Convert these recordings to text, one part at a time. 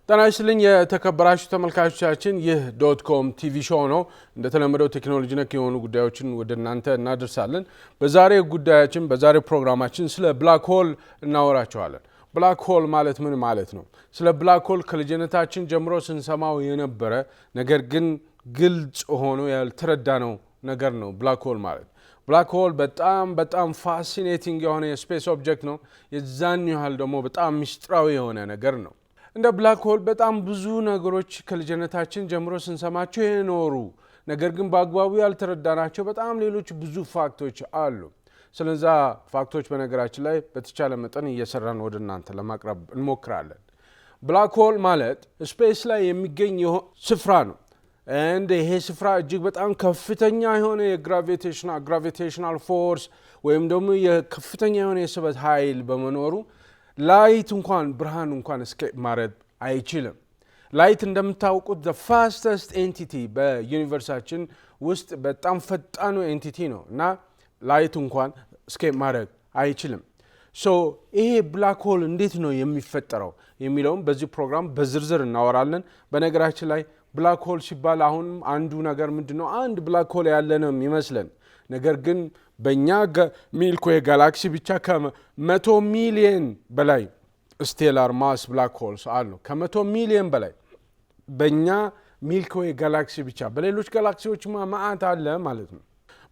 ጤና ይስጥልኝ የተከበራችሁ ተመልካቾቻችን ይህ .com ቲቪ ሾው ነው። እንደተለመደው ቴክኖሎጂ ነክ የሆኑ ጉዳዮችን ወደ እናንተ እናደርሳለን። በዛሬው ጉዳያችን በዛሬው ፕሮግራማችን ስለ ብላክ ሆል እናወራቸዋለን። ብላክ ሆል ማለት ምን ማለት ነው? ስለ ብላክ ሆል ከልጅነታችን ጀምሮ ስንሰማው የነበረ ነገር ግን ግልጽ ሆኖ ያልተረዳነው ነገር ነው ብላክ ሆል ማለት። ብላክ ሆል በጣም ፋሲኔቲንግ የሆነ የስፔስ ኦብጀክት ነው። የዛን ያህል ደግሞ በጣም ሚስጥራዊ የሆነ ነገር ነው። እንደ ብላክ ሆል በጣም ብዙ ነገሮች ከልጅነታችን ጀምሮ ስንሰማቸው የኖሩ ነገር ግን በአግባቡ ያልተረዳናቸው በጣም ሌሎች ብዙ ፋክቶች አሉ። ስለዛ ፋክቶች በነገራችን ላይ በተቻለ መጠን እየሰራን ወደ እናንተ ለማቅረብ እንሞክራለን። ብላክ ሆል ማለት ስፔስ ላይ የሚገኝ ስፍራ ነው። ይሄ ስፍራ እጅግ በጣም ከፍተኛ የሆነ የግራቪቴሽናል ፎርስ ወይም ደግሞ የከፍተኛ የሆነ የስበት ኃይል በመኖሩ ላይት እንኳን ብርሃን እንኳን እስኬፕ ማድረግ አይችልም። ላይት እንደምታውቁት the fastest entity በዩኒቨርሳችን ውስጥ በጣም ፈጣኑ ኤንቲቲ ነው እና ላይት እንኳን እስኬፕ ማድረግ አይችልም። ይሄ ብላክ ሆል እንዴት ነው የሚፈጠረው የሚለውም በዚህ ፕሮግራም በዝርዝር እናወራለን። በነገራችን ላይ ብላክ ሆል ሲባል አሁን አንዱ ነገር ምንድነው? አንድ ብላክ ሆል ያለ ነው የሚመስለን። ነገር ግን በእኛ ሚልክ ዌይ ጋላክሲ ብቻ ከ100 ሚሊየን በላይ ስቴላር ማስ ብላክ ሆልስ አሉ። ከ100 ሚሊየን በላይ በእኛ ሚልክ ዌይ ጋላክሲ ብቻ። በሌሎች ጋላክሲዎች ማአት አለ ማለት ነው።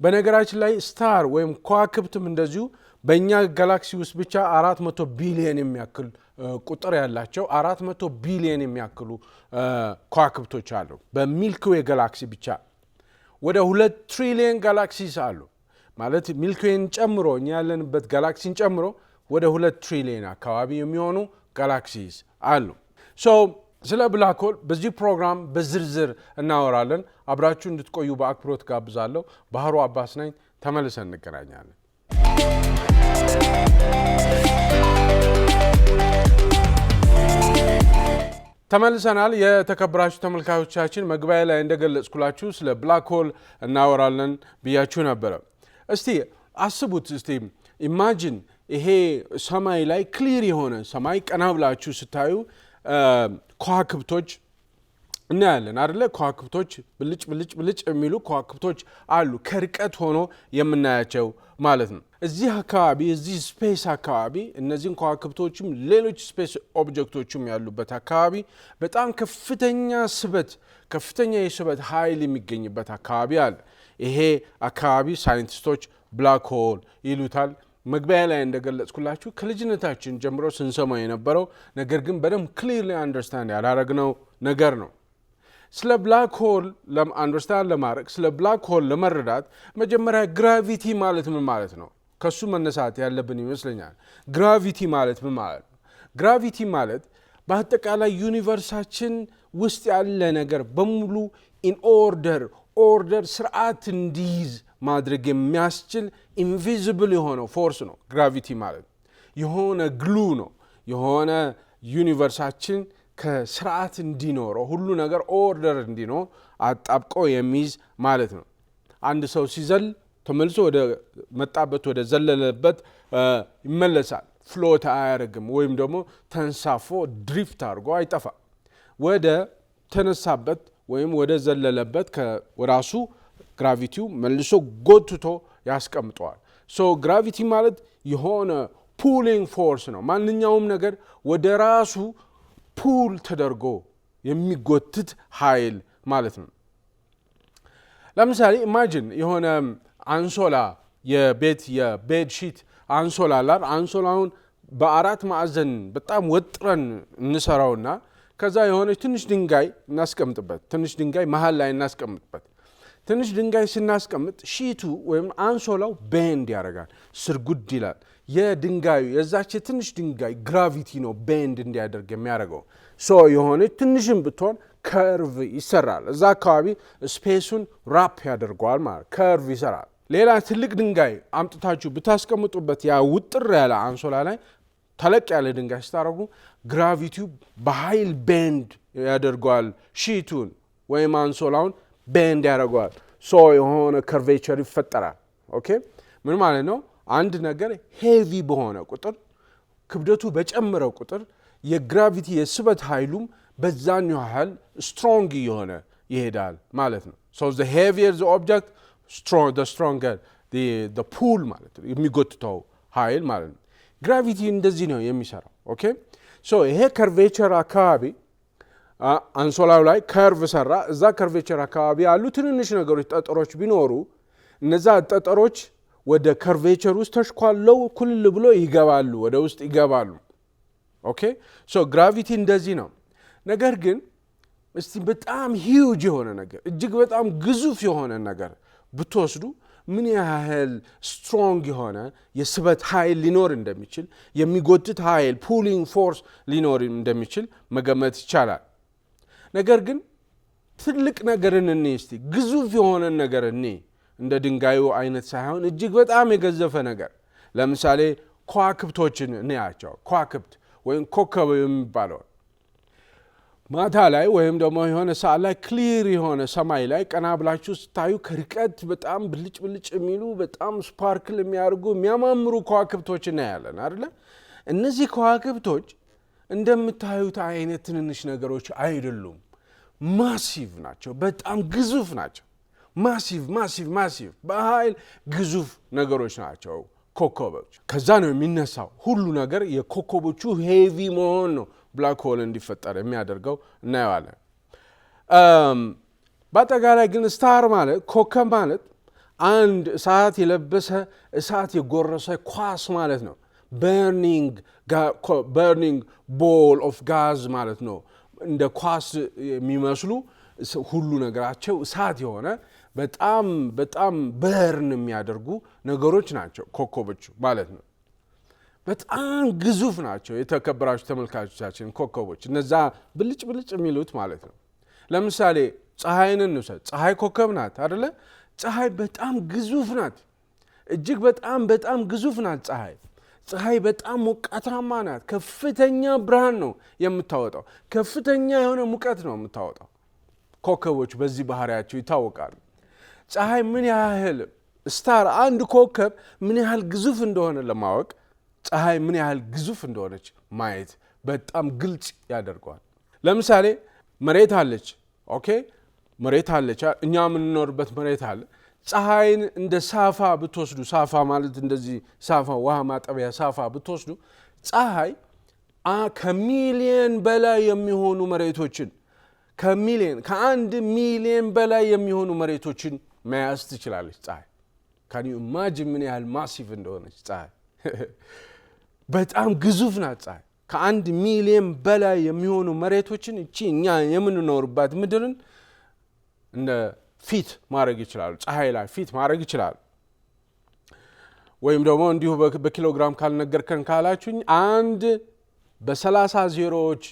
በነገራችን ላይ ስታር ወይም ከዋክብትም እንደዚሁ በእኛ ጋላክሲ ውስጥ ብቻ 400 ቢሊየን የሚያክል ቁጥር ያላቸው 400 ቢሊየን የሚያክሉ ከዋክብቶች አሉ በሚልክ ዌይ ጋላክሲ ብቻ። ወደ 2 ትሪሊየን ጋላክሲስ አሉ ማለት ሚልክ ዌይን ጨምሮ እኛ ያለንበት ጋላክሲን ጨምሮ ወደ 2 ትሪሊየን አካባቢ የሚሆኑ ጋላክሲስ አሉ። ስለ ብላክ ሆል በዚህ ፕሮግራም በዝርዝር እናወራለን። አብራችሁ እንድትቆዩ በአክብሮት ጋብዛለሁ። ባህሩ አባስ ነኝ። ተመልሰን እንገናኛለን። ተመልሰናል። የተከበራችሁ ተመልካቾቻችን መግቢያ ላይ እንደገለጽኩላችሁ ስለ ብላክ ሆል እናወራለን ብያችሁ ነበረ። እስቲ አስቡት፣ እስቲ ኢማጂን ይሄ ሰማይ ላይ ክሊር የሆነ ሰማይ ቀና ብላችሁ ስታዩ ከዋክብቶች እናያለን አይደለ? ከዋክብቶች ብልጭ የሚሉ ከዋክብቶች አሉ ከርቀት ሆኖ የምናያቸው ማለት ነው። እዚህ አካባቢ እዚህ ስፔስ አካባቢ እነዚህን ከዋክብቶችም ሌሎች ስፔስ ኦብጀክቶችም ያሉበት አካባቢ በጣም ከፍተኛ የስበት ኃይል የሚገኝበት አካባቢ አለ። ይሄ አካባቢ ሳይንቲስቶች ብላክ ሆል ይሉታል። መግቢያ ላይ እንደገለጽኩላችሁ ከልጅነታችን ጀምሮ ስንሰማው የነበረው ነገር ግን በደንብ ክሊርሊ አንደርስታንድ ያላረግነው ነገር ነው። ስለ ብላክ ሆል አንደርስታንድ ለማድረግ ስለ ብላክ ሆል ለመረዳት መጀመሪያ ግራቪቲ ማለት ምን ማለት ነው ከሱ መነሳት ያለብን ይመስለኛል። ግራቪቲ ማለት ምን ማለት ነው? ግራቪቲ ማለት በአጠቃላይ ዩኒቨርሳችን ውስጥ ያለ ነገር በሙሉ ኢን ኦርደር ስርዓት እንዲይዝ ማድረግ የሚያስችል ኢንቪዚብል የሆነው ፎርስ ነው። ግራቪቲ ማለት የሆነ ግሉ ነው። የሆነ ዩኒቨርሳችን ከስርዓት እንዲኖረው ሁሉ ነገር ኦርደር እንዲኖር አጣብቆ የሚይዝ ማለት ነው። አንድ ሰው ሲዘል ተመልሶ ወደ መጣበት ወደ ዘለለበት ይመለሳል። ፍሎት አያደርግም ወይም ደግሞ ተንሳፎ ድሪፍት አድርጎ አይጠፋም። ወደ ተነሳበት ወይም ወደ ዘለለበት ከራሱ ግራቪቲው መልሶ ጎትቶ ያስቀምጠዋል። ግራቪቲ ማለት የሆነ ፑሊንግ ፎርስ ነው። ማንኛውም ነገር ወደ ራሱ ፑል ተደርጎ የሚጎትት ኃይል ማለት ነው። ለምሳሌ ኢማጂን የሆነ አንሶላ የቤድ ሺት አንሶላ አላር አንሶላውን በአራት ማዕዘን በጣም ወጥረን እንሰራውና ከዛ የሆነች ትንሽ ድንጋይ እናስቀምጥበት። ትንሽ ድንጋይ መሃል ላይ እናስቀምጥበት። ትንሽ ድንጋይ ስናስቀምጥ ሺቱ ወይም አንሶላው ቤንድ ያደርጋል፣ ስርጉድ ይላል። የድንጋዩ የዛች ትንሽ ድንጋይ ግራቪቲ ነው ቤንድ እንዲያደርግ የሚያደርገው። የሆነች ትንሽም ብትሆን ከርቭ ይሰራል። እዛ አካባቢ ስፔሱን ራፕ ያደርገዋል ማለት ከርቭ ይሰራል። ሌላ ትልቅ ድንጋይ አምጥታችሁ ብታስቀምጡበት ያ ውጥር ያለ አንሶላ ላይ ተለቅ ያለ ድንጋይ ስታደርጉ ግራቪቲው በኃይል ቤንድ ያደርገዋል። ሺቱን ወይም አንሶላውን ቤንድ ያደርገዋል። የሆነ ከርቬቸር ይፈጠራል። ኦኬ ምን ማለት ነው? አንድ ነገር ሄቪ በሆነ ቁጥር ክብደቱ በጨመረ ቁጥር የግራቪቲ የስበት ኃይሉም በዛን ያህል ስትሮንግ የሆነ ይሄዳል ማለት ነው። so the heavier the object the stronger the pull ማለት ነው፣ የሚጎትተው ኃይል ማለት ነው። ግራቪቲ እንደዚህ ነው የሚሰራው። ኦኬ ሶ ይሄ ከርቬቸር አካባቢ አንሶላው ላይ ከርቭ ሰራ። እዛ ከርቬቸር አካባቢ ያሉ ትንንሽ ነገሮች ጠጠሮች ቢኖሩ እነዛ ጠጠሮች ወደ ከርቬቸር ውስጥ ተሽኳለው ኩልል ብሎ ይገባሉ፣ ወደ ውስጥ ይገባሉ። ኦኬ ሶ ግራቪቲ እንደዚህ ነው። ነገር ግን እስቲ በጣም ሂውጅ የሆነ ነገር እጅግ በጣም ግዙፍ የሆነ ነገር ብትወስዱ ምን ያህል ስትሮንግ የሆነ የስበት ኃይል ሊኖር እንደሚችል፣ የሚጎትት ኃይል ፑሊንግ ፎርስ ሊኖር እንደሚችል መገመት ይቻላል። ነገር ግን ትልቅ ነገርን እኔ እስቲ ግዙፍ የሆነ ነገር እኔ እንደ ድንጋዩ አይነት ሳይሆን እጅግ በጣም የገዘፈ ነገር፣ ለምሳሌ ከዋክብቶችን እንያቸው። ከዋክብት ወይም ኮከብ የሚባለው ማታ ላይ ወይም ደግሞ የሆነ ሰዓት ላይ ክሊር የሆነ ሰማይ ላይ ቀና ብላችሁ ስታዩ ከርቀት በጣም ብልጭ ብልጭ የሚሉ በጣም ስፓርክል የሚያደርጉ የሚያማምሩ ከዋክብቶች እናያለን አይደለ? እነዚህ ከዋክብቶች እንደምታዩት አይነት ትንንሽ ነገሮች አይደሉም። ማሲቭ ናቸው፣ በጣም ግዙፍ ናቸው። ማሲቭ በኃይል ግዙፍ ነገሮች ናቸው ኮከቦች። ከዛ ነው የሚነሳው ሁሉ ነገር። የኮከቦቹ ሄቪ መሆን ነው ብላክ ሆል እንዲፈጠር የሚያደርገው እናየዋለን። በአጠቃላይ ግን ስታር ማለት ኮከብ ማለት አንድ እሳት የለበሰ እሳት የጎረሰ ኳስ ማለት ነው። በርኒንግ ቦል ኦፍ ጋዝ ማለት ነው። እንደ ኳስ የሚመስሉ ሁሉ ነገራቸው እሳት የሆነ በጣም በጣም በርን የሚያደርጉ ነገሮች ናቸው ኮከቦች ማለት ነው። በጣም ግዙፍ ናቸው። የተከበራችሁ ተመልካቾቻችን ኮከቦች እነዛ ብልጭ ብልጭ የሚሉት ማለት ነው። ለምሳሌ ፀሐይን እንውሰድ። ፀሐይ ኮከብ ናት አይደለ? ፀሐይ በጣም ግዙፍ ናት። እጅግ በጣም በጣም ግዙፍ ናት ፀሐይ በጣም ሞቃታማ ናት። ከፍተኛ ብርሃን ነው የምታወጣው። ከፍተኛ የሆነ ሙቀት ነው የምታወጣው። ኮከቦች በዚህ ባህሪያቸው ይታወቃሉ። ፀሐይ ምን ያህል ስታር አንድ ኮከብ ምን ያህል ግዙፍ እንደሆነ ለማወቅ ፀሐይ ምን ያህል ግዙፍ እንደሆነች ማየት በጣም ግልጽ ያደርገዋል። ለምሳሌ መሬት አለች። ኦኬ መሬት አለች፣ እኛ የምንኖርበት መሬት አለ። ፀሐይን እንደ ሳፋ ብትወስዱ፣ ሳፋ ማለት እንደዚህ ሳፋ ውሃ ማጠቢያ ሳፋ ብትወስዱ፣ ፀሐይ ከሚሊየን በላይ የሚሆኑ መሬቶችን ከአንድ ሚሊየን በላይ የሚሆኑ መሬቶችን መያዝ ትችላለች ፀሐይ። ካን ዩ ኢማጂን ምን ያህል ማሲቭ እንደሆነች ፀሐይ። በጣም ግዙፍ ናት ፀሐይ። ከአንድ ሚሊየን በላይ የሚሆኑ መሬቶችን እቺ እኛ የምንኖርባት ምድርን እንደ ፊት ማድረግ ይችላሉ። ፀሐይ ላይ ፊት ማድረግ ይችላሉ። ወይም ደግሞ እንዲሁ በኪሎግራም ካልነገርከን ካላችሁኝ አንድ በ30 ዜሮዎች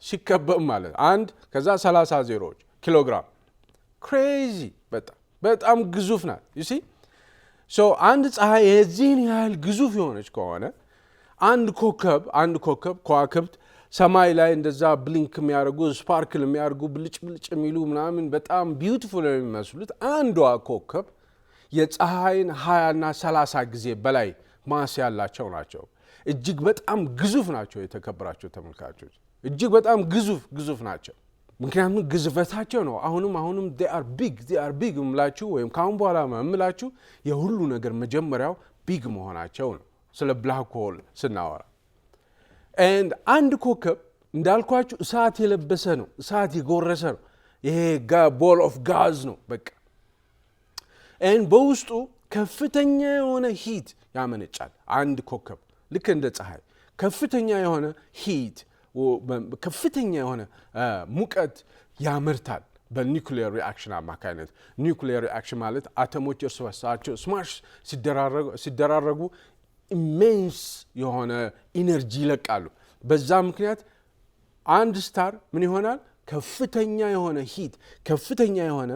ሲከበብ ማለት አንድ ከዛ 30 ዜሮዎች ኪሎግራም ክሬዚ በጣም ግዙፍ ናት። ዩሲ ሶ አንድ ፀሐይ የዚህን ያህል ግዙፍ የሆነች ከሆነ አንድ ኮከብ ከዋክብት ሰማይ ላይ እንደዛ ብሊንክ የሚያደርጉ ስፓርክል የሚያደርጉ ብልጭ ብልጭ የሚሉ ምናምን በጣም ቢዩቲፉል የሚመስሉት አንዷ ኮከብ የፀሐይን 20 እና 30 ጊዜ በላይ ማስ ያላቸው ናቸው። እጅግ በጣም ግዙፍ ናቸው። የተከበራቸው ተመልካቾች እጅግ በጣም ግዙፍ ናቸው። ምክንያቱም ግዝፈታቸው ነው አሁንም they are big ምላችሁ ወይም ካሁን በኋላ ምላችሁ የሁሉ ነገር መጀመሪያው ቢግ መሆናቸው ነው ስለ ብላክ ሆል ስናወራ። and አንድ ኮከብ እንዳልኳችሁ እሳት የለበሰ ነው፣ እሳት የጎረሰ ነው። ይሄ ቦል ኦፍ ጋዝ ነው በቃ። and በውስጡ ከፍተኛ የሆነ ሂት ያመነጫል። አንድ ኮከብ ልክ እንደ ፀሐይ ከፍተኛ የሆነ ሂት ከፍተኛ የሆነ ሙቀት ያመርታል በኒውክሊየር ሪአክሽን አማካይነት። ኒውክሊየር ሪአክሽን ማለት አተሞች እርስ በርሳቸው ስማሽ ሲደራረጉ ኢሜንስ የሆነ ኢነርጂ ይለቃሉ። በዛ ምክንያት አንድ ስታር ምን ይሆናል? ከፍተኛ የሆነ ሂት ከፍተኛ የሆነ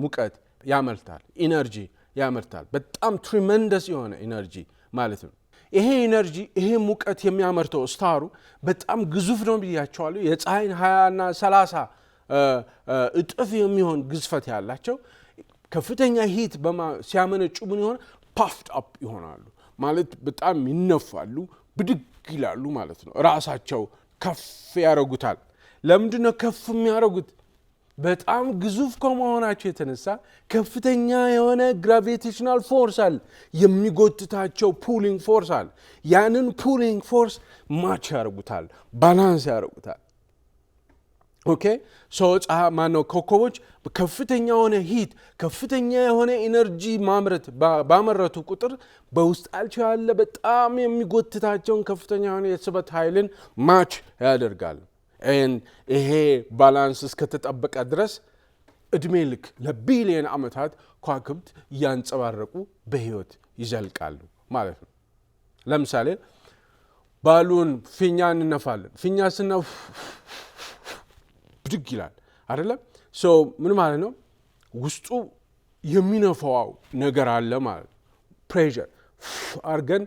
ሙቀት ያመርታል፣ ኢነርጂ ያመርታል። በጣም ትሪመንደስ የሆነ ኢነርጂ ማለት ነው። ይሄ ኢነርጂ ይሄ ሙቀት የሚያመርተው ስታሩ በጣም ግዙፍ ነው ብያቸዋለሁ። የፀሐይን 20 እና 30 እጥፍ የሚሆን ግዝፈት ያላቸው ከፍተኛ ሂት ሲያመነጩ ምን ይሆናል? ፓፍድ አፕ ይሆናሉ ማለት በጣም ይነፋሉ፣ ብድግ ይላሉ ማለት ነው። ራሳቸው ከፍ ያደርጉታል። ለምንድነው ከፍ የሚያደርጉት? በጣም ግዙፍ ከመሆናቸው የተነሳ ከፍተኛ የሆነ ግራቪቴሽናል ፎርስ አለ፣ የሚጎትታቸው ፑሊንግ ፎርስ አለ። ያንን ፑሊንግ ፎርስ ማች ያደርጉታል፣ ባላንስ ያደርጉታል። ኦኬ ማነው ኮከቦች ከፍተኛ የሆነ ሂት ከፍተኛ የሆነ ኢነርጂ ማምረት ባመረቱ ቁጥር በውስጣቸው ያለ በጣም የሚጎትታቸውን ከፍተኛ የሆነ የስበት ኃይልን ማች ያደርጋል። ይሄ ባላንስ እስከተጠበቀ ድረስ እድሜ ልክ ለቢሊየን ዓመታት ከዋክብት እያንጸባረቁ በህይወት ይዘልቃሉ ማለት ነው። ለምሳሌ ባሉን ፊኛ እንነፋለን። ፊኛ ስነፍ ብድግ ይላል አይደለም? ምን ማለት ነው? ውስጡ የሚነፋው ነገር አለ ማለት ፕሬሸር አርገን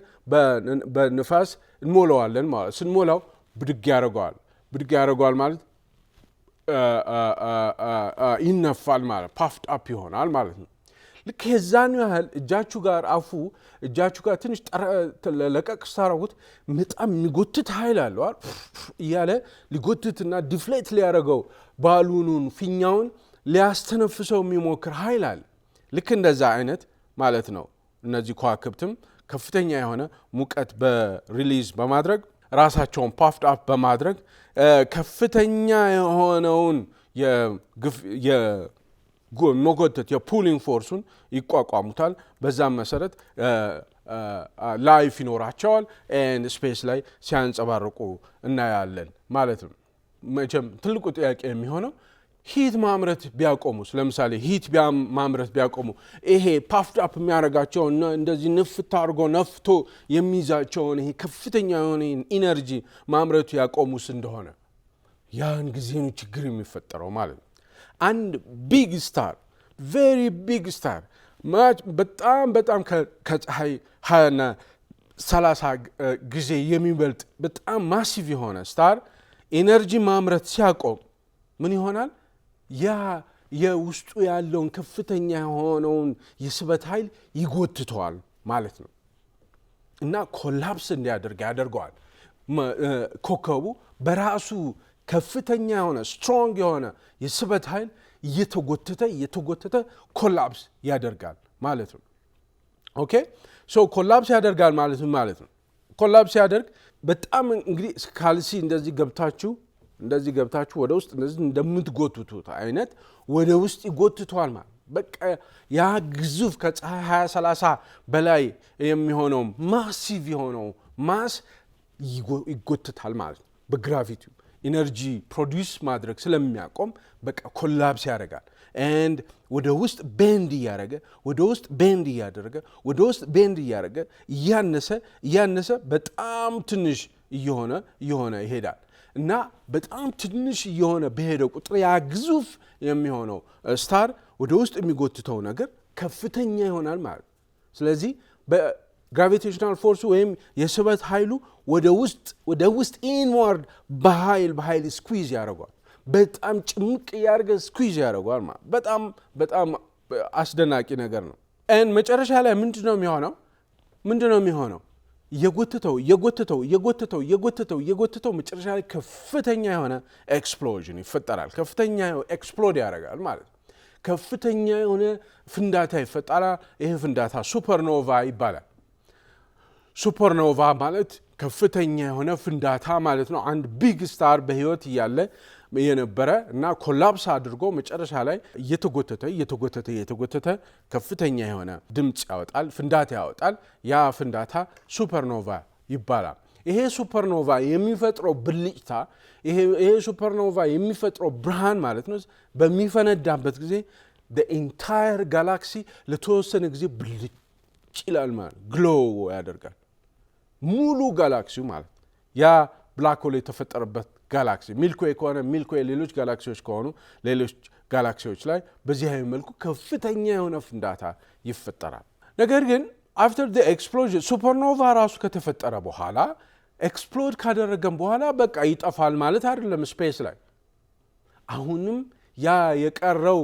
በንፋስ እንሞላዋለን ማለት ስንሞላው ብድግ ያደርገዋል ማለት ይነፋል ማለት ፓፍድ አፕ ይሆናል ማለት ነው። ልክ የዛን ያህል እጃችሁ ጋር ትንሽ ለቀቅ ስታረጉት በጣም የሚጎትት ኃይል አለው እያለ ሊጎትትና ዲፍሌት ሊያደርገው ባሉኑን ፊኛውን ሊያስተነፍሰው የሚሞክር ኃይል አለ። ልክ እንደዛ አይነት ማለት ነው። እነዚህ ከዋክብትም ከፍተኛ የሆነ ሙቀት በሪሊዝ በማድረግ ራሳቸውን ፓፍድ አፕ በማድረግ ከፍተኛ የሆነውን መጎተት የፑሊንግ ፎርሱን ይቋቋሙታል። በዛም መሰረት ላይፍ ይኖራቸዋል ኤንድ ስፔስ ላይ ሲያንጸባርቁ እናያለን ማለት ነው። መቼም ትልቁ ጥያቄ የሚሆነው ሂት ማምረት ቢያቆሙስ? ለምሳሌ ሂት ማምረት ቢያቆሙ ይሄ ፓፍድ አፕ የሚያደርጋቸውን እንደዚህ ንፍት አድርጎ ነፍቶ የሚይዛቸውን ይሄ ከፍተኛ የሆነ ኢነርጂ ማምረቱ ያቆሙስ እንደሆነ ያን ጊዜ ነው ችግር የሚፈጠረው ማለት ነው። አንድ ቢግ ስታር ቬሪ ቢግ ስታር በጣም ከፀሐይ 20 እና 30 ጊዜ የሚበልጥ በጣም ማሲቭ የሆነ ስታር ኢነርጂ ማምረት ሲያቆም ምን ይሆናል? ያ የውስጡ ያለውን ከፍተኛ የሆነውን የስበት ኃይል ይጎትተዋል ማለት ነው እና ኮላፕስ እንዲያደርግ ያደርገዋል። ኮከቡ በራሱ ከፍተኛ የሆነ ስትሮንግ የሆነ የስበት ኃይል እየተጎተተ ኮላፕስ ያደርጋል ማለት ነው። ኦኬ ኮላፕስ ያደርጋል ማለት ነው። ኮላፕስ ያደርግ በጣም እንግዲህ ካልሲ እንደዚህ ገብታችሁ ወደ ውስጥ እንደዚህ እንደምትጎትቱት አይነት ወደ ውስጥ ይጎትቷል ማለት በቃ ያ ግዙፍ ከፀሐይ 20-30 በላይ የሚሆነው ማሲቭ የሆነው ማስ ይጎትታል ማለት ነው። በግራቪቲ ኢነርጂ ፕሮዲዩስ ማድረግ ስለሚያቆም በቃ ኮላፕስ ያደርጋል ኤንድ ወደ ውስጥ ቤንድ እያደረገ እያነሰ በጣም ትንሽ እየሆነ ይሄዳል እና በጣም ትንሽ እየሆነ በሄደ ቁጥር ያ ግዙፍ የሚሆነው ስታር ወደ ውስጥ የሚጎትተው ነገር ከፍተኛ ይሆናል ማለት ነው። ስለዚህ በግራቪቴሽናል ፎርሱ ወይም የስበት ኃይሉ ወደ ውስጥ ኢንዋርድ በኃይል ስኩዊዝ ያደርገዋል። በጣም ጭምቅ ያደርገ ስኩዊዝ ያደርገዋል ማለት በጣም አስደናቂ ነገር ነው። መጨረሻ ላይ ምንድነው የሚሆነው? የጎተተው መጨረሻ ላይ ከፍተኛ የሆነ ኤክስፕሎዥን ይፈጠራል። ከፍተኛ ኤክስፕሎድ ያደርጋል ማለት ነው። ከፍተኛ የሆነ ፍንዳታ ይፈጠራል። ይሄ ፍንዳታ ሱፐርኖቫ ይባላል። ሱፐርኖቫ ማለት ከፍተኛ የሆነ ፍንዳታ ማለት ነው። አንድ ቢግ ስታር በህይወት እያለ የነበረ እና ኮላፕስ አድርጎ መጨረሻ ላይ እየተጎተተ ከፍተኛ የሆነ ድምጽ ያወጣል፣ ፍንዳታ ያወጣል። ያ ፍንዳታ ሱፐርኖቫ ይባላል። ይሄ ሱፐርኖቫ የሚፈጥረው ብልጭታ ይሄ ሱፐርኖቫ የሚፈጥረው ብርሃን ማለት ነው በሚፈነዳበት ጊዜ the entire galaxy ለተወሰነ ጊዜ ብልጭ ይላል ማለት ግሎ ያደርጋል ሙሉ ጋላክሲው ማለት ያ ብላክ ሆል የተፈጠረበት ጋላክሲ ሚልክዌይ ከሆነ ሚልክዌይ ሌሎች ጋላክሲዎች ከሆኑ ሌሎች ጋላክሲዎች ላይ በዚህ አይነት መልኩ ከፍተኛ የሆነ ፍንዳታ ይፈጠራል። ነገር ግን after the explosion ሱፐርኖቫ ራሱ ከተፈጠረ በኋላ ኤክስፕሎድ ካደረገም በኋላ በቃ ይጠፋል ማለት አይደለም። ስፔስ ላይ አሁንም ያ የቀረው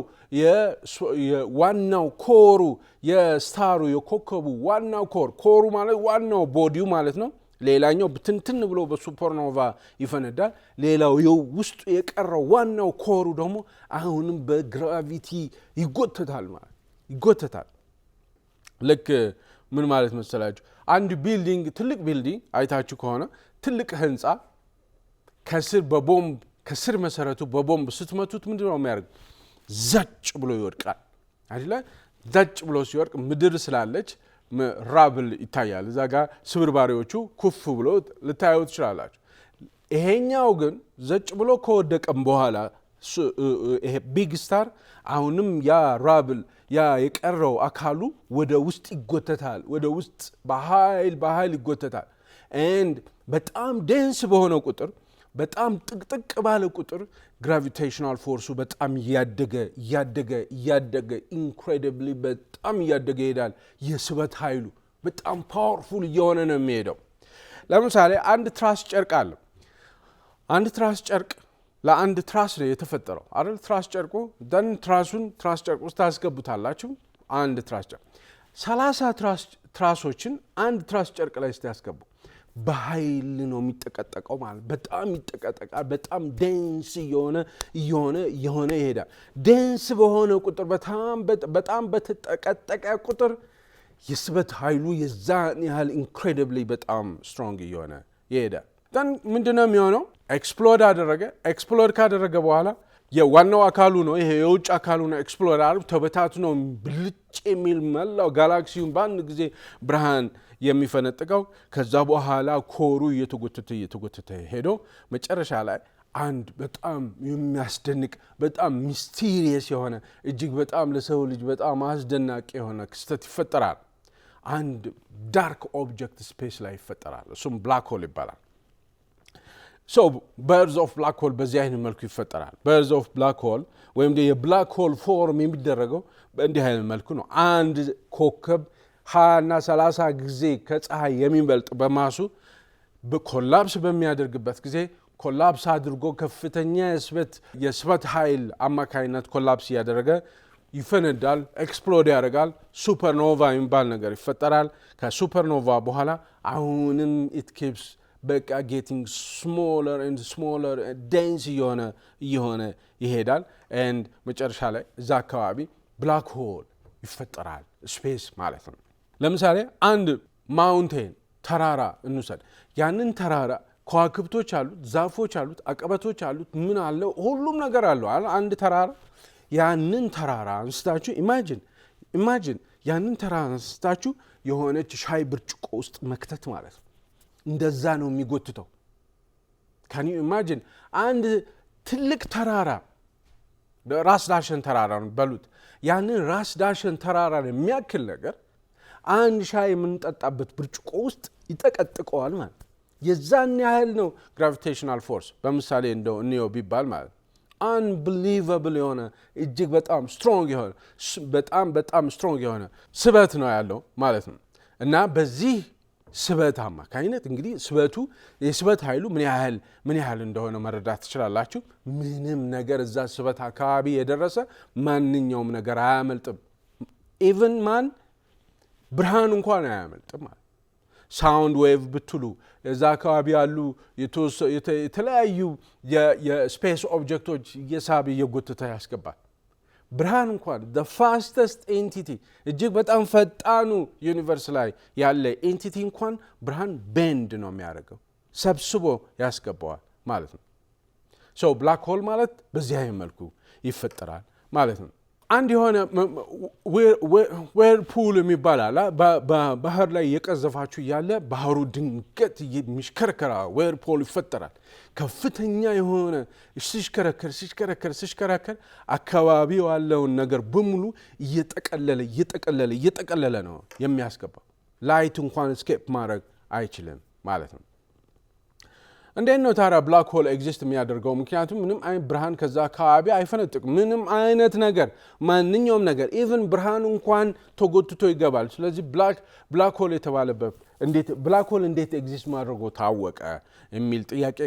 የዋናው ኮሩ የስታሩ የኮከቡ ዋናው ኮሩ ማለት ዋናው ቦዲው ማለት ነው ሌላኛው ብትንትን ብሎ በሱፐርኖቫ ይፈነዳል። ሌላው ውስጡ የቀረው ዋናው ኮሩ ደግሞ አሁንም በግራቪቲ ይጎተታል። ልክ ምን ማለት መሰላችሁ? አንድ ቢልዲንግ ትልቅ ቢልዲንግ አይታችሁ ከሆነ ትልቅ ህንጻ ከስር መሰረቱ በቦምብ ስትመቱት ምንድነው የሚያደርግ? ዘጭ ብሎ ይወድቃል አይደለ? ዘጭ ብሎ ሲወድቅ ምድር ስላለች ራብል ይታያል። እዛ ጋር ስብርባሪዎቹ ኩፍ ብሎ ልታዩ ትችላላችሁ። ይሄኛው ግን ዘጭ ብሎ ከወደቀም በኋላ ይሄ ቢግ ስታር አሁንም ያ ራብል ያ የቀረው አካሉ ወደ ውስጥ ይጎተታል። ወደ ውስጥ በኃይል ይጎተታል። ኤንድ በጣም ዴንስ በሆነ ቁጥር በጣም ጥቅጥቅ ባለ ቁጥር ግራቪቴሽናል ፎርሱ በጣም እያደገ ኢንክሬዲብሊ በጣም እያደገ ይሄዳል። የስበት ኃይሉ በጣም ፓወርፉል እየሆነ ነው የሚሄደው። ለምሳሌ አንድ ትራስ ጨርቅ አለ። አንድ ትራስ ጨርቅ ለአንድ ትራስ ነው የተፈጠረው አይደል? ትራስ ጨርቁ ትራስ ጨርቅ ውስጥ ታስገቡታላችሁ። አንድ ትራስ ጨርቅ 30 ትራሶችን አንድ ትራስ ጨርቅ ላይ ያስገቡ። በኃይል ነው የሚጠቀጠቀው ማለት በጣም ይጠቀጠቃል። በጣም ዴንስ እየሆነ ይሄዳል። ዴንስ በሆነ ቁጥር በጣም በተጠቀጠቀ ቁጥር የስበት ኃይሉ የዛን ያህል ኢንክሬዲብሊ በጣም ስትሮንግ እየሆነ ይሄዳል። ምንድነው የሚሆነው? ኤክስፕሎድ ካደረገ በኋላ የዋናው አካሉ ነው ይሄ የውጭ አካሉ ነው ኤክስፕሎድ አድርጎ ተበታትኖ ብልጭ የሚል መላው ጋላክሲውን በአንድ ጊዜ ብርሃን የሚፈነጥቀው። ከዛ በኋላ ኮሩ እየተጎተተ ሄዶ መጨረሻ ላይ አንድ በጣም የሚያስደንቅ በጣም ሚስቲሪየስ የሆነ እጅግ በጣም ለሰው ልጅ በጣም አስደናቂ የሆነ ክስተት ይፈጠራል። አንድ ዳርክ ኦብጀክት ስፔስ ላይ ይፈጠራል። እሱም ብላክ ሆል ይባላል። በርዝ ኦፍ ብላክ ሆል በዚህ አይነት መልኩ ይፈጠራል። በርዝ ኦፍ ብላክ ሆል ወይም የብላክ ሆል ፎርም የሚደረገው በእንዲህ አይነት መልኩ ነው። አንድ ኮከብ 20 እና 30 ጊዜ ከፀሐይ የሚበልጥ በማሱ ኮላፕስ በሚያደርግበት ጊዜ ኮላፕስ አድርጎ ከፍተኛ የስበት ኃይል አማካይነት ኮላፕስ እያደረገ ይፈነዳል፣ ኤክስፕሎድ ያደርጋል። ሱፐርኖቫ የሚባል ነገር ይፈጠራል። ከሱፐርኖቫ በኋላ አሁንም ኢት ኪፕስ በቃ ጌቲንግ ስሞለር ኤንድ ስሞለር ዴንስ እየሆነ ይሄዳል። ኤንድ መጨረሻ ላይ እዛ አካባቢ ብላክ ሆል ይፈጠራል። ስፔስ ማለት ነው። ለምሳሌ አንድ ማውንቴን ተራራ እንውሰድ። ያንን ተራራ ከዋክብቶች አሉት፣ ዛፎች አሉት፣ አቀበቶች አሉት፣ ምን አለው? ሁሉም ነገር አለው። አንድ ተራራ ያንን ተራራ አንስታችሁ ኢማጂን ያንን ተራራ አንስታችሁ የሆነች ሻይ ብርጭቆ ውስጥ መክተት ማለት ነው። እንደዛ ነው የሚጎትተው። ካን ዩ ኢማጂን አንድ ትልቅ ተራራ ራስ ዳሸን ተራራ ነው በሉት። ያንን ራስ ዳሸን ተራራ የሚያክል ነገር አንድ ሻይ የምንጠጣበት ብርጭቆ ውስጥ ይጠቀጥቀዋል ማለት። የዛን ያህል ነው ግራቪቴሽናል ፎርስ። በምሳሌ እንደው እንየው ቢባል ማለት አንቢሊቨብል የሆነ እጅግ በጣም ስትሮንግ የሆነ ስበት ነው ያለው ማለት ነው። እና በዚህ ስበት አማካኝነት እንግዲህ የስበት ኃይሉ ምን ያህል እንደሆነ መረዳት ትችላላችሁ። ምንም ነገር እዛ ስበት አካባቢ የደረሰ ማንኛውም ነገር አያመልጥም። ኢቭን ብርሃን እንኳን አያመልጥም ማለት። ሳውንድ ዌቭ ብትሉ እዛ አካባቢ ያሉ የተለያዩ የስፔስ ኦብጀክቶች እየሳብ እየጎተተ ያስገባል። ብርሃን እንኳን the fastest entity እጅግ በጣም ፈጣኑ ዩኒቨርስ ላይ ያለ ኤንቲቲ እንኳን ብርሃን ቤንድ ነው የሚያደርገው፣ ሰብስቦ ያስገባዋል ማለት ነው። ብላክ ሆል ማለት በዚህ አይነት መልኩ ይፈጠራል ማለት ነው። አንድ የሆነ ዌር ፑል የሚባል አለ። ባህር ላይ የቀዘፋችሁ እያለ ባህሩ ድንገት የሚሽከረከራ ዌር ፑል ይፈጠራል። ከፍተኛ የሆነ ሲሽከረከር አካባቢው ያለውን ነገር በሙሉ እየጠቀለለ ነው የሚያስገባው። ላይት እንኳን ስኬፕ ማድረግ አይችልም ማለት ነው። እንዴት ነው ታዲያ ብላክ ሆል ኤግዚስት የሚያደርገው? ምክንያቱም ምንም አይነት ብርሃን ከዛ አካባቢ አይፈነጥቅም። ምንም አይነት ነገር ማንኛውም ነገር ኢቭን ብርሃን እንኳን ተጎትቶ ይገባል። ስለዚህ ብላክ ሆል የተባለበት ብላክ ሆል እንዴት ኤግዚስት ማድረጉ ታወቀ የሚል ጥያቄ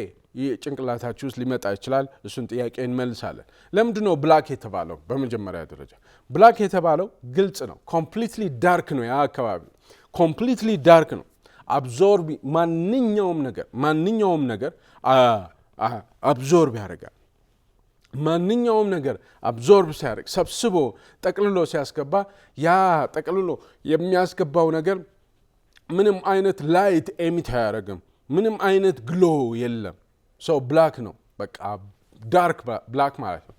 ጭንቅላታችሁ ውስጥ ሊመጣ ይችላል። እሱን ጥያቄ እንመልሳለን። ለምንድን ነው ብላክ የተባለው? በመጀመሪያ ደረጃ ብላክ የተባለው ግልጽ ነው። ኮምፕሊትሊ ዳርክ ነው። ያ አካባቢ ኮምፕሊትሊ ዳርክ ነው። አብዞርብ ማንኛውም ነገር አብዞርብ ያደርጋል። ማንኛውም ነገር አብዞርብ ሲያደርግ ሰብስቦ ጠቅልሎ ሲያስገባ ያ ጠቅልሎ የሚያስገባው ነገር ምንም አይነት ላይት ኤሚት አያደርግም። ምንም አይነት ግሎ የለም። ሰው ብላክ ነው፣ በቃ ዳርክ ብላክ ማለት ነው።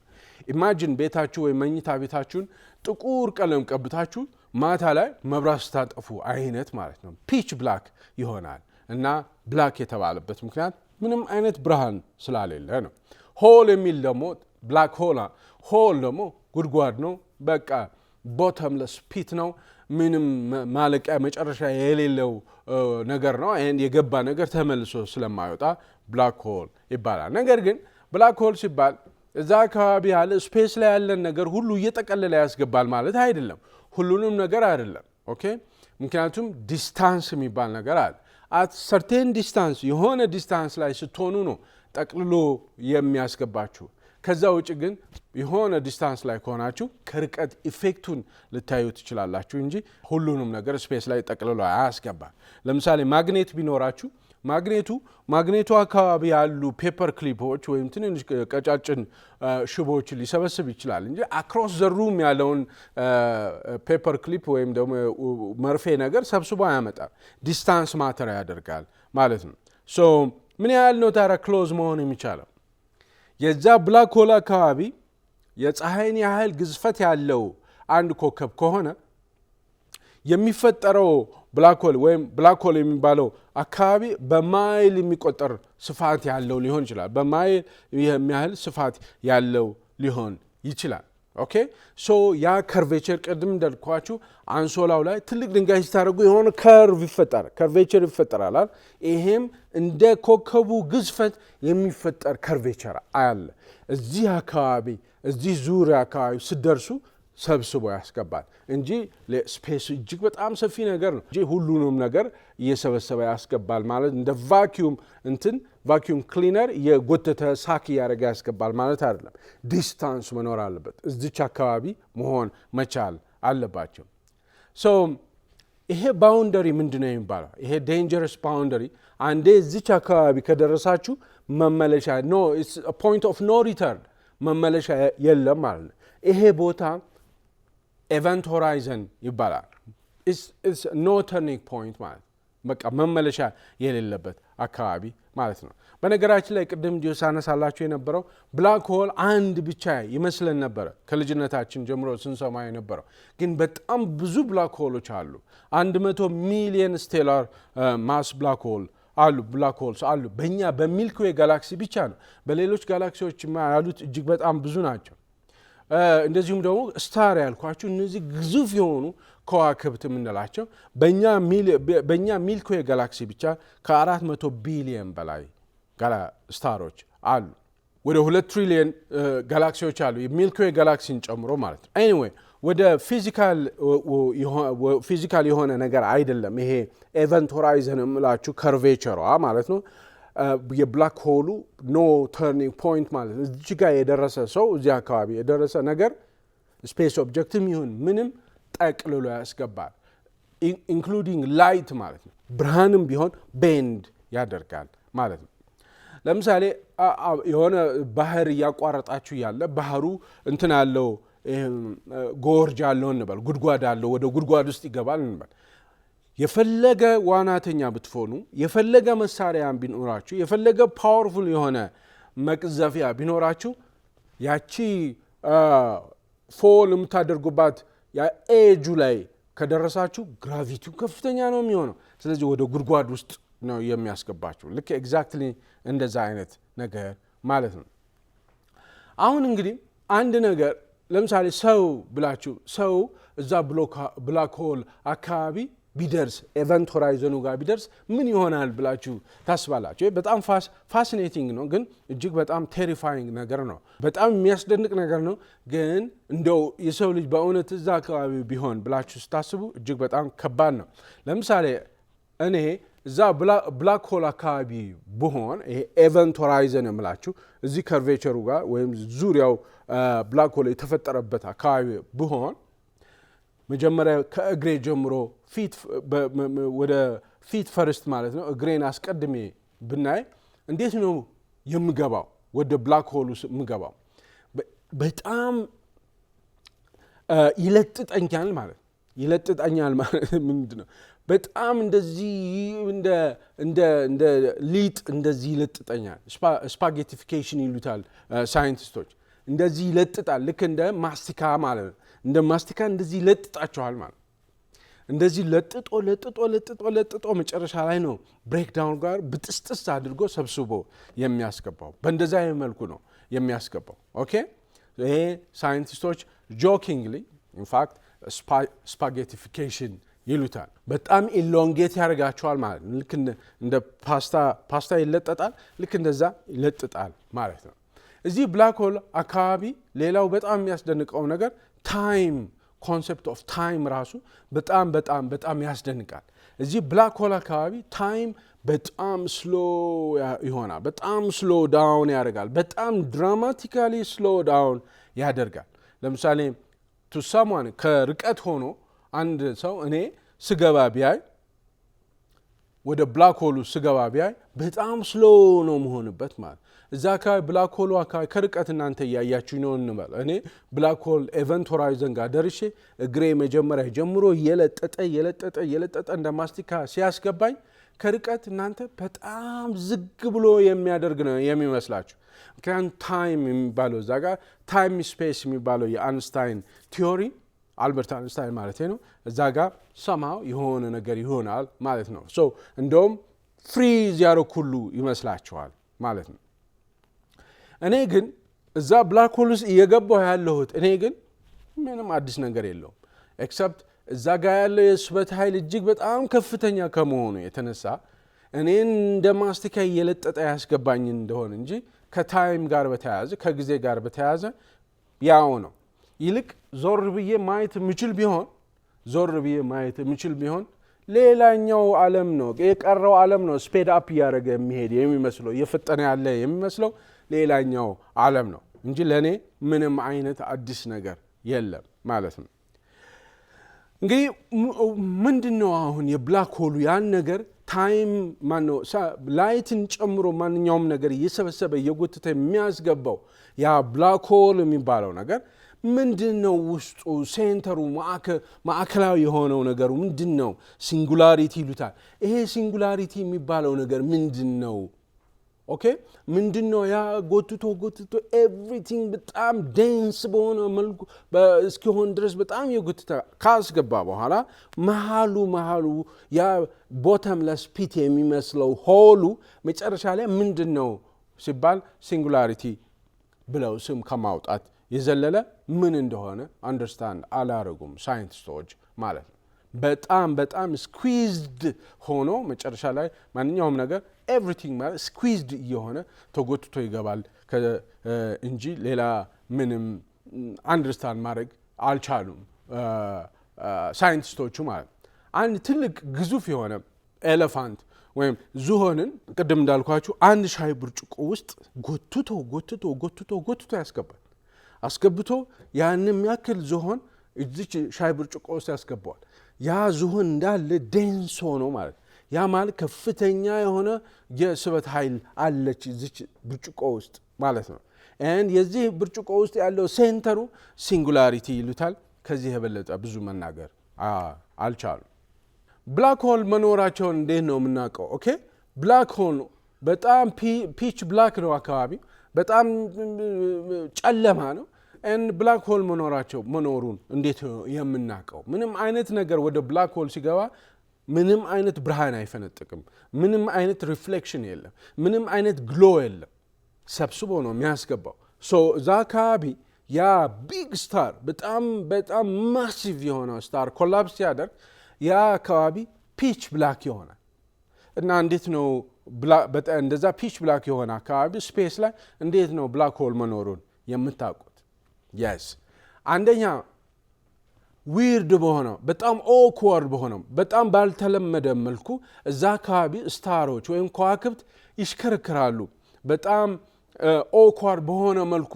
ኢማጂን ቤታችሁ ወይ መኝታ ቤታችሁን ጥቁር ቀለም ቀብታችሁ ማታ ላይ መብራት ስታጠፉ አይነት ማለት ነው። ፒች ብላክ ይሆናል እና ብላክ የተባለበት ምክንያት ምንም አይነት ብርሃን ስላሌለ ነው። ሆል የሚል ደግሞ ብላክ ሆል ደግሞ ጉድጓድ ነው። በቃ ቦተምለስ ፒት ነው። ምንም ማለቂያ መጨረሻ የሌለው ነገር ነው። የገባ ነገር ተመልሶ ስለማይወጣ ብላክ ሆል ይባላል። ነገር ግን ብላክ ሆል ሲባል እዛ አካባቢ ያለ ስፔስ ላይ ያለን ነገር ሁሉ እየጠቀለለ ያስገባል ማለት አይደለም። ሁሉንም ነገር አይደለም። ኦኬ። ምክንያቱም ዲስታንስ የሚባል ነገር አለ። አት ሰርቴን ዲስታንስ የሆነ ዲስታንስ ላይ ስትሆኑ ነው ጠቅልሎ የሚያስገባችሁ። ከዛ ውጭ ግን የሆነ ዲስታንስ ላይ ከሆናችሁ ከርቀት ኢፌክቱን ልታዩ ትችላላችሁ እንጂ ሁሉንም ነገር ስፔስ ላይ ጠቅልሎ አያስገባል። ለምሳሌ ማግኔት ቢኖራችሁ ማግኔቱ አካባቢ ያሉ ፔፐር ክሊፖች ወይም ትንንሽ ቀጫጭን ሽቦች ሊሰበስብ ይችላል እንጂ አክሮስ ዘ ሩም ያለውን ፔፐር ክሊፕ ወይም ደግሞ መርፌ ነገር ሰብስቦ አያመጣም። ዲስታንስ ማተር ያደርጋል ማለት ነው። ሶ ምን ያህል ነው ታዲያ ክሎዝ መሆን የሚቻለው? የዛ ብላክ ሆል አካባቢ የፀሐይን ያህል ግዝፈት ያለው አንድ ኮከብ ከሆነ የሚፈጠረው ብላክ ሆል ወይም ብላክ ሆል የሚባለው አካባቢ በማይል የሚቆጠር ስፋት ያለው ሊሆን ይችላል። በማይል የሚያህል ስፋት ያለው ሊሆን ይችላል። ኦኬ። ሶ ያ ከርቬቸር ቅድም እንዳልኳችሁ አንሶላው ላይ ትልቅ ድንጋይ ሲታረጉ የሆነ ከርቬቸር ይፈጠራል። ይሄም እንደ ኮከቡ ግዝፈት የሚፈጠር ከርቬቸር አለ። እዚህ አካባቢ እዚህ ዙሪያ አካባቢ ሲደርሱ ሰብስቦ ያስገባል እንጂ ስፔስ እጅግ በጣም ሰፊ ነገር ነው እንጂ ሁሉንም ነገር እየሰበሰበ ያስገባል ማለት እንደ ቫኪዩም ክሊነር የጎተተ ሳክ እያደረገ ያስገባል ማለት አይደለም። ዲስታንስ መኖር አለበት። እዚች አካባቢ መሆን መቻል አለባቸው። ሶ ይሄ ባውንደሪ ምንድነው የሚባለው? ይሄ ዴንጀረስ ባውንደሪ አንዴ እዚች አካባቢ ከደረሳችሁ መመለሻ ፖይንት ኦፍ ኖ ሪተርን መመለሻ የለም ማለት ነው። ይሄ ቦታ ኤቨንት ሆራይዘን ይባላል። ኖ ተርኒንግ ፖይንት ማለት በቃ መመለሻ የሌለበት አካባቢ ማለት ነው። በነገራችን ላይ ቅድም እንዲሁ ሳነሳላችሁ የነበረው ብላክ ሆል አንድ ብቻ ይመስለን ነበረ ከልጅነታችን ጀምሮ ስንሰማ የነበረው። ግን በጣም ብዙ ብላክ ሆሎች አሉ። 100 ሚሊየን ስቴላር ማስ ብላክ ሆልስ አሉ። በእኛ በሚልክ ዌይ ጋላክሲ ብቻ ነው። በሌሎች ጋላክሲዎች ያሉት እጅግ በጣም ብዙ ናቸው። እንደዚሁም ደግሞ ስታር ያልኳችሁ እነዚህ ግዙፍ የሆኑ ከዋክብት የምንላቸው በእኛ ሚልክ ዌይ ጋላክሲ ብቻ ከ400 ቢሊየን በላይ ስታሮች አሉ። ወደ 2 ትሪሊየን ጋላክሲዎች አሉ የሚልክ ዌይ ጋላክሲን ጨምሮ ማለት ነው። ኤኒዌይ ወደ ፊዚካል የሆነ ነገር አይደለም ይሄ ኤቨንት ሆራይዘን የምላችሁ ከርቬቸሯ ማለት ነው። የብላክ ሆሉ ኖ ተርኒንግ ፖይንት ማለት ነው። እዚህ ጋር የደረሰ ሰው እዚህ አካባቢ የደረሰ ነገር ስፔስ ኦብጀክትም ይሁን ምንም ጠቅልሎ ያስገባል። ኢንክሉዲንግ ላይት ማለት ነው። ብርሃንም ቢሆን ቤንድ ያደርጋል ማለት ነው። ለምሳሌ የሆነ ባህር እያቋረጣችሁ ያለ ባህሩ እንትን ያለው ጎርጅ ያለው እንበል፣ ጉድጓድ አለው፣ ወደ ጉድጓድ ውስጥ ይገባል እንበል። የፈለገ ዋናተኛ ብትሆኑ፣ የፈለገ መሳሪያ ቢኖራችሁ፣ የፈለገ ፓወርፉል የሆነ መቅዘፊያ ቢኖራችሁ ያቺ ፎል የምታደርጉባት ኤጁ ላይ ከደረሳችሁ ግራቪቲው ከፍተኛ ነው የሚሆነው። ስለዚህ ወደ ጉድጓድ ውስጥ ነው የሚያስገባችሁ። ልክ ኤግዛክትሊ እንደዛ አይነት ነገር ማለት ነው። አሁን እንግዲህ አንድ ነገር ለምሳሌ ሰው ብላችሁ ሰው እዛ ብላክ ሆል አካባቢ ቢደርስ ኤቨንት ሆራይዘኑ ጋር ቢደርስ ምን ይሆናል ብላችሁ ታስባላችሁ? በጣም ፋሲኔቲንግ ነው፣ ግን እጅግ በጣም ቴሪፋይንግ ነገር ነው። በጣም የሚያስደንቅ ነገር ነው። ግን እንደው የሰው ልጅ በእውነት እዛ አካባቢ ቢሆን ብላችሁ ስታስቡ እጅግ በጣም ከባድ ነው። ለምሳሌ እኔ እዛ ብላክ ሆል አካባቢ ብሆን ይሄ ኤቨንት ሆራይዘን የምላችሁ እዚህ ከርቬቸሩ ጋር ወይም ዙሪያው ብላክ ሆል የተፈጠረበት አካባቢ ብሆን መጀመሪያ ከእግሬ ጀምሮ ፊት ወደ ፊት ፈርስት ማለት ነው እግሬን አስቀድሜ ብናይ እንዴት ነው የምገባው ወደ ብላክ ሆል ውስጥ የምገባው በጣም ይለጥጠኛል ማለት ምንድነው በጣም እንደዚህ እንደ ሊጥ እንደዚህ ይለጥጠኛል ስፓጌቲፊኬሽን ይሉታል ሳይንቲስቶች እንደዚህ ይለጥጣል ልክ እንደ ማስቲካ ማለት ነው እንደ ማስቲካ እንደዚህ ይለጥጣቸዋል ማለት እንደዚህ ለጥጦ መጨረሻ ላይ ነው ብሬክዳውን ጋር ብጥስጥስ አድርጎ ሰብስቦ የሚያስገባው በእንደዛ መልኩ ነው የሚያስገባው ኦኬ ይሄ ሳይንቲስቶች ጆኪንግሊ ኢንፋክት ስፓጌቲፊኬሽን ይሉታል በጣም ኢሎንጌት ያደርጋቸዋል ማለት ነው ልክ እንደ ፓስታ ይለጠጣል ልክ እንደዛ ይለጥጣል ማለት ነው እዚህ ብላክ ሆል አካባቢ ሌላው በጣም የሚያስደንቀው ነገር ታይም ኮንሰፕት ኦፍ ታይም ራሱ በጣም ያስደንቃል እዚህ ብላክ ሆል አካባቢ ታይም በጣም ስሎ ይሆናል በጣም ስሎ ዳውን ያደርጋል በጣም ድራማቲካሊ ስሎ ዳውን ያደርጋል ለምሳሌ ቱ ሰምዋን ከርቀት ሆኖ አንድ ሰው እኔ ስገባ ቢያይ ወደ ብላክ ሆሉ ስገባ ቢያይ በጣም ስሎ ነው መሆንበት ማለት እዛ አካባቢ ብላክ ሆሉ አካባቢ ከርቀት እናንተ ያያችሁ ነው እንበል እኔ ብላክ ሆል ኤቨንት ሆራይዘን ጋር ደርሼ እግሬ መጀመሪያ ጀምሮ የለጠጠ እንደ ማስቲካ ሲያስገባኝ ከርቀት እናንተ በጣም ዝግ ብሎ የሚያደርግ ነው የሚመስላችሁ ምክንያቱም ታይም የሚባለው እዛ ጋር ታይም ስፔስ የሚባለው የአንስታይን ቲዮሪ አልበርት አንስታይን ማለት ነው እዛ ጋር ሰማው የሆነ ነገር ይሆናል ማለት ነው ሶ እንደውም ፍሪዝ ያረኩሉ ይመስላችኋል ማለት ነው እኔ ግን እዛ ብላክ ሆል ውስጥ እየገባሁ ያለሁት እኔ ግን ምንም አዲስ ነገር የለውም ኤክሰፕት እዛ ጋር ያለው የስበት ኃይል እጅግ በጣም ከፍተኛ ከመሆኑ የተነሳ እኔን እንደ ማስቲካ እየለጠጠ ያስገባኝ እንደሆነ እንጂ ከታይም ጋር በተያያዘ ከጊዜ ጋር በተያያዘ ያው ነው ይልቅ ዞር ብዬ ማየት የምችል ቢሆን ሌላኛው ዓለም ነው የቀረው ዓለም ነው ስፔድ አፕ ያደረገ የሚሄድ የሚመስለው እየፈጠነ ያለ የሚመስለው ሌላኛው ዓለም ነው እንጂ ለኔ ምንም አይነት አዲስ ነገር የለም ማለት ነው እንግዲህ ምንድነው አሁን የብላክ ሆሉ ያን ነገር ታይም ማነው ላይትን ጨምሮ ማንኛውም ነገር እየሰበሰበ እየጎተተ የሚያስገባው ያ ብላክ ሆል የሚባለው ነገር ምንድነው ውስጡ ሴንተሩ ማዕከላዊ የሆነው ነገሩ ምንድነው ሲንጉላሪቲ ይሉታል ይሄ ሲንጉላሪቲ የሚባለው ነገር ምንድነው ኦኬ ምንድነው ያ ጎትቶ ኤቭሪቲንግ በጣም ዴንስ በሆነ መልኩ እስኪሆን ድረስ በጣም የጎትተ ካስገባ በኋላ መሃሉ ያ ቦተምለስ ፒት የሚመስለው ሆሉ መጨረሻ ላይ ምንድነው ሲባል ሲንጉላሪቲ ብለው ስም ከማውጣት የዘለለ ምን እንደሆነ አንደርስታንድ አላረጉም ሳይንቲስቶች ማለት ነው በጣም ስኩዊዝድ ሆኖ መጨረሻ ላይ ማንኛውም ነገር ኤቭሪቲንግ ማለት ስኩዊዝድ እየሆነ ተጎትቶ ይገባል እንጂ ሌላ ምንም አንደርስታንድ ማድረግ አልቻሉም ሳይንቲስቶቹ ማለት አንድ ትልቅ ግዙፍ የሆነ ኤሌፋንት ወይም ዝሆንን ቅድም እንዳልኳችሁ አንድ ሻይ ብርጭቆ ውስጥ ጎትቶ ያስገባል አስገብቶ ያንም ያክል ዝሆን እዚች ሻይ ብርጭቆ ውስጥ ያስገባዋል ያ ዝሆን እንዳለ ዴንስ ሆኖ ማለት ያ ማለት ከፍተኛ የሆነ የስበት ኃይል አለች እዚች ብርጭቆ ውስጥ ማለት ነው የዚህ ብርጭቆ ውስጥ ያለው ሴንተሩ ሲንጉላሪቲ ይሉታል ከዚህ የበለጠ ብዙ መናገር አልቻሉም ብላክ ሆል መኖራቸውን እንዴት ነው የምናውቀው ኦኬ ብላክ ሆል በጣም ፒች ብላክ ነው አካባቢ በጣም ጨለማ ነው ብላክ ሆል መኖሩን እንዴት የምናውቀው ምንም አይነት ነገር ወደ ብላክ ሆል ሲገባ ምንም አይነት ብርሃን አይፈነጥቅም ምንም አይነት ሪፍሌክሽን የለም ምንም አይነት ግሎ የለም ሰብስቦ ነው የሚያስገባው እዛ አካባቢ ያ ቢግ ስታር በጣም ማሲቭ የሆነ ስታር ኮላፕስ ሲያደርግ ያ አካባቢ ፒች ብላክ ይሆናል እና እንዴት ነው እንደዛ ፒች ብላክ የሆነ አካባቢ ስፔስ ላይ እንዴት ነው ብላክ ሆል መኖሩን የምታውቁት yes አንደኛ ዊርድ በሆነው በጣም ኦክወርድ በሆነው በጣም ባልተለመደ መልኩ እዛ አካባቢ ስታሮች ወይም ከዋክብት ይሽከረከራሉ በጣም ኦክወርድ በሆነ መልኩ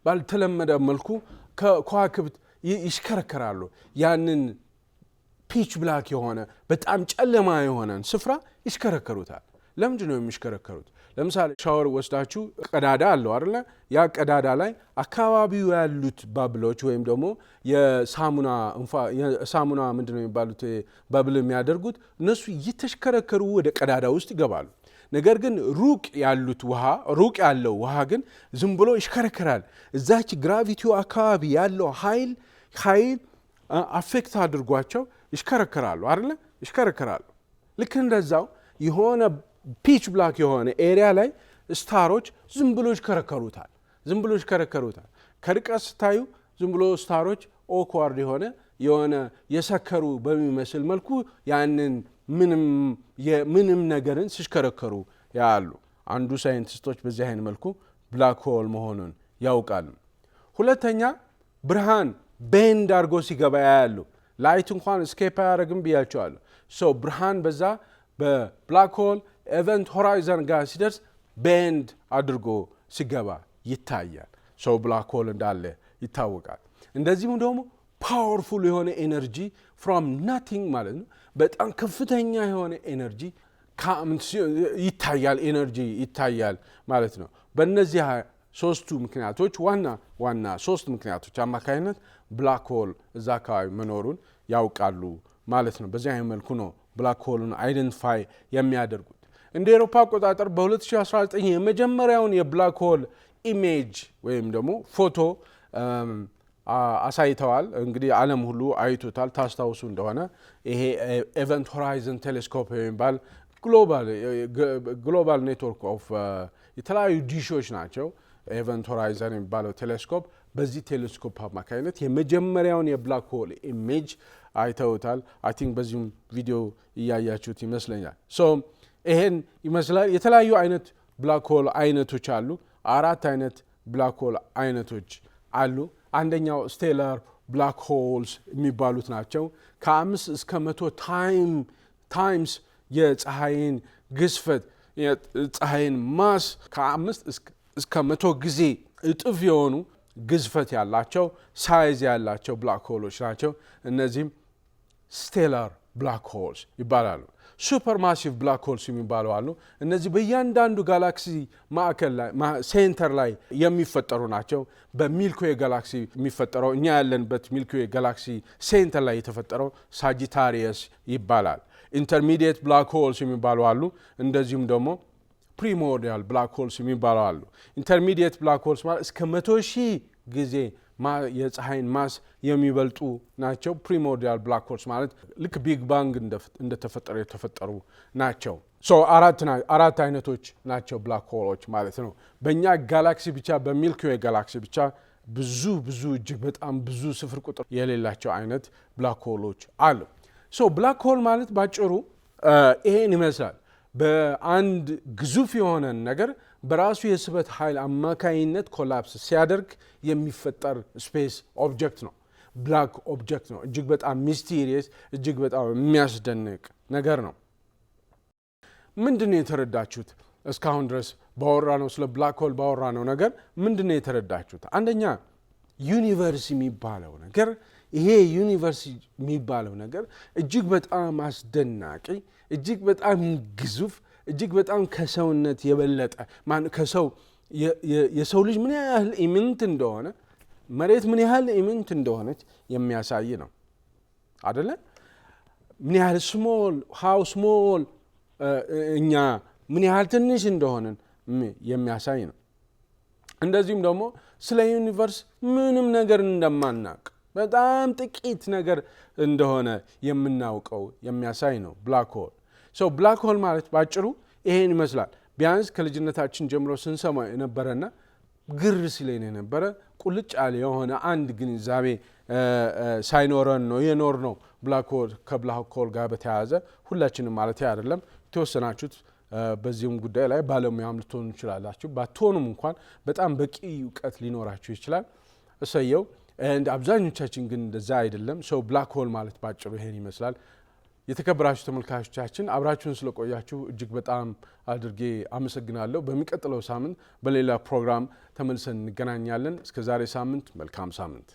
ባልተለመደ መልኩ ከዋክብት ይሽከረከራሉ ያንን ፒች ብላክ የሆነ በጣም ጨለማ የሆነን ስፍራ ይሽከረከሩታል። ለምንድን ነው የሚሽከረከሩት? ለምሳሌ ሻወር ወስዳችሁ ቀዳዳ አለው አይደል? ያ ቀዳዳ ላይ አካባቢው ያሉት ባብሎች ወይም ደግሞ የሳሙና ምንድነው የሚባሉት ባብል የሚያደርጉት እነሱ እየተሽከረከሩ ወደ ቀዳዳ ውስጥ ይገባሉ። ነገር ግን ሩቅ ያለው ውሃ ግን ዝም ብሎ ይሽከረከራል። እዛች ግራቪቲው አካባቢ ያለው ኃይል አፌክት አድርጓቸው ይሽከረከራሉ አይደል? ይሽከረከራሉ። ልክ እንደዛው የሆነ ፒች ብላክ የሆነ ኤሪያ ላይ ስታሮች ዝም ብሎ ይሽከረከሩታል። ከርቀት ስታዩ ዝም ብሎ ስታሮች ኦክዋርድ የሆነ የሰከሩ በሚመስል መልኩ ያንን ምንም ነገርን ሲሽከረከሩ ያሉ አንዱ ሳይንቲስቶች በዚህ አይነት መልኩ ብላክ ሆል መሆኑን ያውቃሉ። ሁለተኛ ብርሃን ቤንድ አድርጎ ሲገባ ያሉ ላይት እንኳን ስኬፕ አያደርግም ብያቸዋለሁ። ብርሃን በዛ በብላክ ሆል ኤቨንት ሆራይዘን ጋር ሲደርስ ቤንድ አድርጎ ሲገባ ይታያል። ብላክ ሆል እንዳለ ይታወቃል። እንደዚሁም ደግሞ ፓወርፉል የሆነ ኤነርጂ ፍሮም ናቲንግ ማለት ነው። በጣም ከፍተኛ የሆነ ኤነርጂ ይታያል ማለት ነው። በእነዚህ ሶስቱ ምክንያቶች ዋና ሶስት ምክንያቶች አማካይነት ብላክ ሆል እዛ አካባቢ መኖሩን ያውቃሉ ማለት ነው። በዚህ አይነት መልኩ ነው ብላክ ሆልን አይደንቲፋይ የሚያደርጉት። እንደ አውሮፓ አቆጣጠር በ2019 የመጀመሪያውን የብላክ ሆል ኢሜጅ ወይም ደግሞ ፎቶ አሳይተዋል። እንግዲህ ዓለም ሁሉ አይቶታል። ታስታውሱ እንደሆነ ይሄ ኤቨንት ሆራይዘን ቴሌስኮፕ የሚባል ግሎባል ኔትወርክ ኦፍ የተለያዩ ዲሾች ናቸው። ኤቨንት ሆራይዘን የሚባለው ቴሌስኮፕ በዚህ ቴሌስኮፕ አማካኝነት የመጀመሪያውን የብላክ ሆል ኢሜጅ አይተውታል። አይ ቲንክ በዚህም ቪዲዮ እያያችሁት ይመስለኛል። ይሄን ይመስላል። የተለያዩ አይነት ብላክ ሆል አይነቶች አሉ። 4 አይነት ብላክ ሆል አይነቶች አሉ። አንደኛው ስቴላር ብላክ ሆልስ የሚባሉት ናቸው። ከ5 እስከ 100 ታይምስ የፀሐይን ግዝፈት የፀሐይን ማስ ከ5 እስከ 100 ጊዜ እጥፍ የሆኑ ግዝፈት ያላቸው ሳይዝ ያላቸው ብላክ ሆሎች ናቸው። እነዚህም ስቴላር ብላክ ሆልስ ይባላሉ። ሱፐር ማሲቭ ብላክ ሆልስ የሚባሉ አሉ። እነዚህ በእያንዳንዱ ጋላክሲ ማዕከል ላይ ሴንተር ላይ የሚፈጠሩ ናቸው። በሚልክዌይ ጋላክሲ የሚፈጠረው እኛ ያለንበት ሚልክዌይ ጋላክሲ ሴንተር ላይ የተፈጠረው ሳጂታሪየስ ይባላል። ኢንተርሚዲየት ብላክ ሆልስ የሚባሉ አሉ። እንደዚሁም ደግሞ ፕሪሞርዲያል ብላክ ሆልስ የሚባሉ አሉ። ኢንተርሚዲየት ብላክ ሆልስ ማለት እስከ 100,000 ጊዜ የፀሐይን ማስ የሚበልጡ ናቸው። ፕሪሞርዲያል ብላክ ሆልስ ማለት ልክ ቢግ ባንግ እንደተፈጠረ የተፈጠሩ ናቸው። አራት አይነቶች ናቸው ብላክ ሆሎች ማለት ነው። በእኛ ጋላክሲ ብቻ በሚልክዌይ ጋላክሲ ብቻ ብዙ እጅግ በጣም ብዙ ስፍር ቁጥር የሌላቸው አይነት ብላክ ሆሎች አሉ። ብላክ ሆል ማለት ባጭሩ ይሄን ይመስላል። በአንድ ግዙፍ የሆነ ነገር በራሱ የስበት ኃይል አማካይነት ኮላፕስ ሲያደርግ የሚፈጠር ስፔስ ኦብጀክት ነው። ብላክ ኦብጀክት ነው። እጅግ በጣም ሚስቴሪየስ፣ እጅግ በጣም የሚያስደንቅ ነገር ነው። ምንድነው የተረዳችሁት? እስካሁን ድረስ ባወራነው ስለ ብላክ ሆል ባወራነው ነገር ምንድነው የተረዳችሁት? አንደኛ ዩኒቨርስ የሚባለው ነገር እጅግ በጣም አስደናቂ፣ እጅግ በጣም ግዙፍ፣ እጅግ በጣም ከሰውነት የበለጠ የሰው ልጅ ምን ያህል ኢምንት እንደሆነ መሬት ምን ያህል ኢምንት እንደሆነች የሚያሳይ ነው አይደለ? ምን ያህል ሃው ስሞል እኛ ምን ያህል ትንሽ እንደሆነን የሚያሳይ ነው። እንደዚሁም ደግሞ ስለ ዩኒቨርስ ምንም ነገር እንደማናውቅ በጣም ጥቂት ነገር እንደሆነ የምናውቀው የሚያሳይ ነው ብላክ ሆል። ብላክ ሆል ማለት ባጭሩ ይሄን ይመስላል። ቢያንስ ከልጅነታችን ጀምሮ ስንሰማ የነበረና ግር ሲለኝ የነበረ ቁልጭ ያለ የሆነ አንድ ግንዛቤ ሳይኖረን ነው የኖርነው። ከብላክ ሆል ጋር በተያያዘ ሁላችንም ማለት አይደለም፣ የተወሰናችሁት በዚህም ጉዳይ ላይ ባለሙያም ልትሆኑ ይችላላችሁ። ባትሆኑም እንኳን በጣም በቂ እውቀት ሊኖራችሁ ይችላል። እሰየው። አብዛኞቻችን ግን እንደዛ አይደለም። ብላክ ሆል ማለት ባጭሩ ይሄን ይመስላል። የተከበራችሁ ተመልካቾቻችን አብራችሁን ስለቆያችሁ እጅግ በጣም አድርጌ አመሰግናለሁ። በሚቀጥለው ሳምንት በሌላ ፕሮግራም ተመልሰን እንገናኛለን። እስከ ዛሬ ሳምንት መልካም ሳምንት